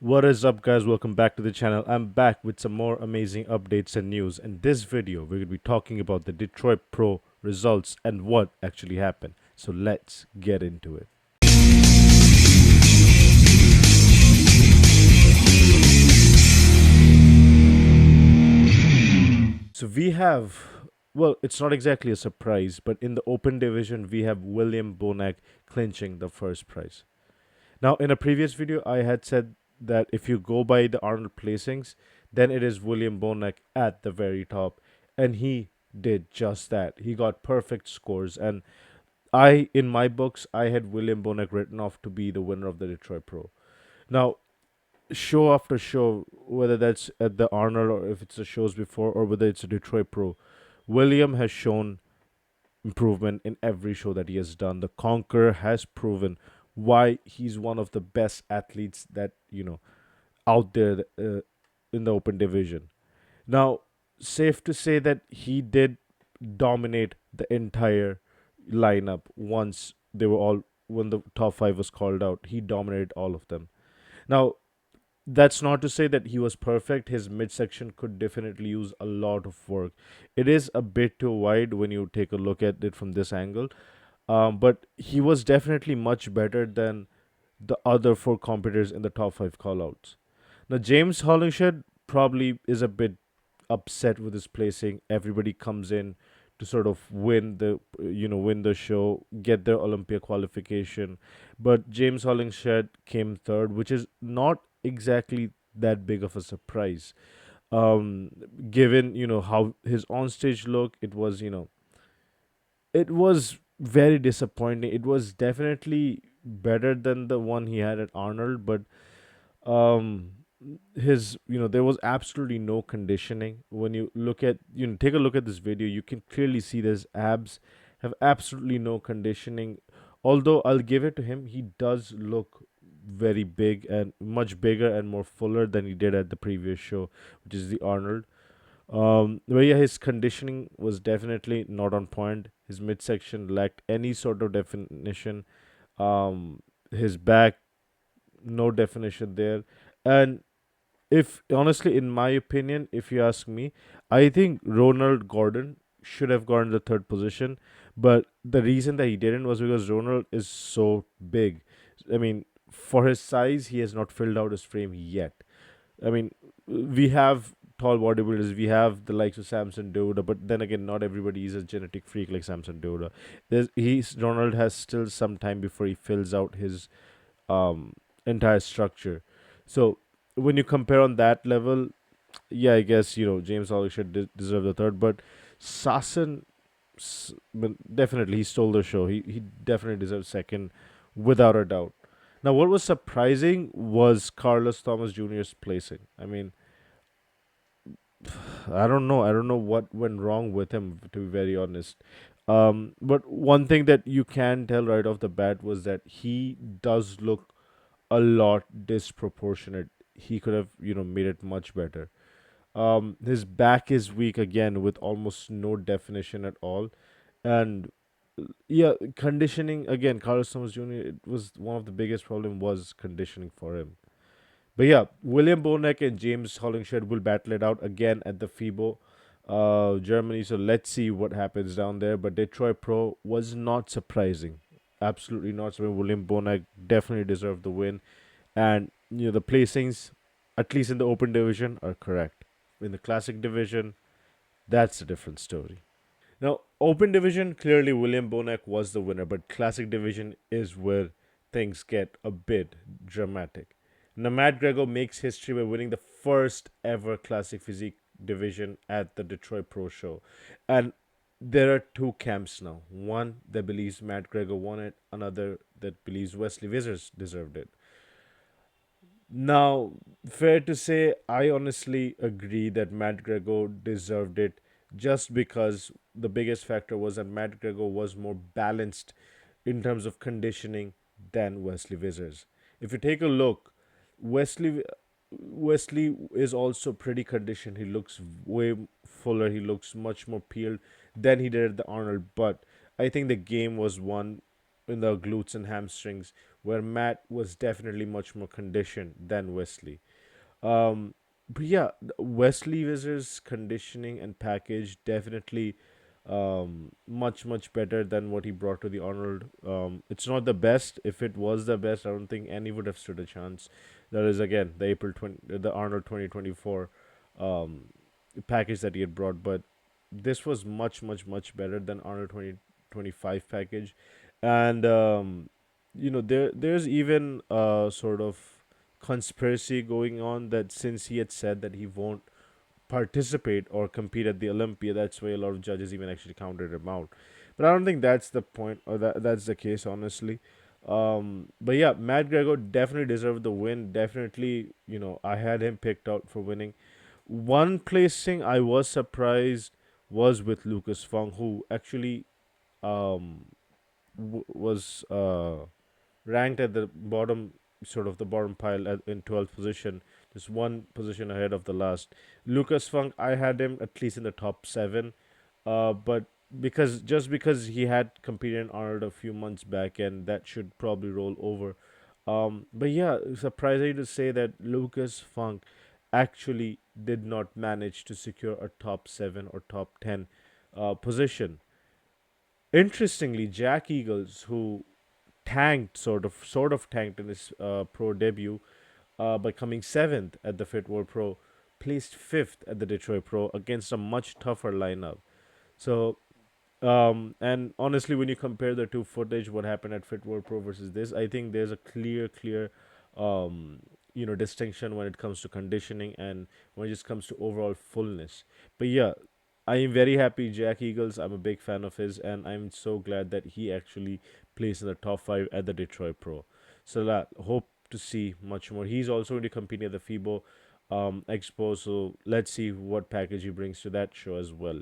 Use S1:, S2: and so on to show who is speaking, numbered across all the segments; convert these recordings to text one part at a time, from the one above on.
S1: What is up, guys? Welcome back to the channel. I'm back with some more amazing updates and news. In this video, we're going to be talking about the Detroit Pro results and what actually happened. So let's get into it. So we have, well, it's not exactly a surprise, but in the open division, we have William Bonac clinching the first prize. Now, in a previous video, I had said that if you go by the Arnold placings, then it is William Bonac at the very top. And he did just that. He got perfect scores. And in my books, I had William Bonac written off to be the winner of the Detroit Pro. Now, show after show, whether that's at the Arnold or if it's the shows before or whether it's a Detroit Pro, William has shown improvement in every show that he has done. The Conqueror has proven why he's one of the best athletes that out there in the open division. Now, safe to say that he did dominate the entire lineup once they were all when the top five was called out. He dominated all of them. Now, that's not to say that he was perfect. His midsection could definitely use a lot of work. It is a bit too wide when you take a look at it from this angle. But he was definitely much better than the other four competitors in the top five callouts. Now, James Hollingshead probably is a bit upset with his placing. Everybody comes in to sort of win the show, get their Olympia qualification, but James Hollingshead came third, which is not exactly that big of a surprise. Um, Given how his onstage look, it was very disappointing. It was definitely better than the one he had at Arnold, but um his there was absolutely no conditioning. When you look at take a look at this video, you can clearly see his abs have absolutely no conditioning. Although I'll give it to him, he does look very big and much bigger and more fuller than he did at the previous show, which is the Arnold. But yeah, his conditioning was definitely not on point. His midsection lacked any sort of definition. His back, no definition there. And if honestly, in my opinion, if you ask me, I think Ronald Gordon should have gotten the third position. But the reason that he didn't was because Ronald is so big. I mean, for his size, he has not filled out his frame yet. I mean, we have tall bodybuilders, we have the likes of Samson Doda, but then again, not everybody is a genetic freak like Samson Doda. Ronald has still some time before he fills out his entire structure. So when you compare on that level, yeah, I guess James Hollish should deserve the third, but Sassen, well, definitely he stole the show. He definitely deserves second, without a doubt. Now, what was surprising was Carlos Thomas Jr.'s placing. I mean, I don't know. I don't know what went wrong with him, to be very honest. But one thing that you can tell right off the bat was that he does look a lot disproportionate. He could have, made it much better. His back is weak again with almost no definition at all. And yeah, conditioning again, Carlos Thomas Jr., it was one of the biggest problem was conditioning for him. But yeah, William Bonac and James Hollingshead will battle it out again at the FIBO, Germany. So let's see what happens down there. But Detroit Pro was not surprising. Absolutely not. So William Bonac definitely deserved the win. And the placings, at least in the open division, are correct. In the classic division, that's a different story. Now, open division, clearly William Bonac was the winner, but classic division is where things get a bit dramatic. Now, Matt Greggo makes history by winning the first ever classic physique division at the Detroit Pro Show. And there are two camps now. One that believes Matt Greggo won it, another that believes Wessley Vissers deserved it. Now, fair to say, I honestly agree that Matt Gregor deserved it just because the biggest factor was that Matt Gregor was more balanced in terms of conditioning than Wesley Vissers. If you take a look, Wesley Wesley is also pretty conditioned. He looks way fuller. He looks much more peeled than he did at the Arnold. But I think the game was won in the glutes and hamstrings, where Matt was definitely much more conditioned than Wesley. But yeah, Westley Vissers' conditioning and package definitely much better than what he brought to the Arnold. It's not the best. If it was the best, I don't think any would have stood a chance. That is again the Arnold 2024 um, package that he had brought, but this was much better than Arnold 2025 package, and there's even sort of conspiracy going on that since he had said that he won't participate or compete at the Olympia, that's why a lot of judges even actually counted him out. But I don't think that's the point, or that's the case, honestly. But yeah, Matt Gregor definitely deserved the win. Definitely, I had him picked out for winning. One placing I was surprised was with Lucas Fong, who actually um, was ranked at the bottom, sort of the bottom pile in 12th position, just one position ahead of the last. Lucas Funk, I had him at least in the top seven, but because he had competed in Arnold a few months back, and that should probably roll over. But yeah, surprising to say that Lucas Funk actually did not manage to secure a top seven or top 10 position. Interestingly, Jack Eagles, who sort of tanked in his pro debut by coming seventh at the Fit World Pro, placed fifth at the Detroit Pro against a much tougher lineup. So and honestly, when you compare the two footage, what happened at Fit World Pro versus this, I think there's a clear, um, distinction when it comes to conditioning and when it just comes to overall fullness. But yeah, I am very happy Jack Eagles. I'm a big fan of his, and I'm so glad that he actually plays in the top five at the Detroit Pro. So that hope to see much more. He's also going to compete at the FIBO Expo, so let's see what package he brings to that show as well.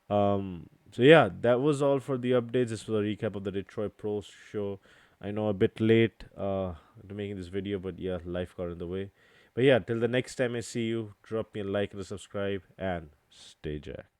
S1: So yeah, that was all for the updates. This was a recap of the Detroit Pro show. I know a bit late to making this video, but yeah, life got in the way. But yeah, till the next time I see you, drop me a like and a subscribe, and stay jacked.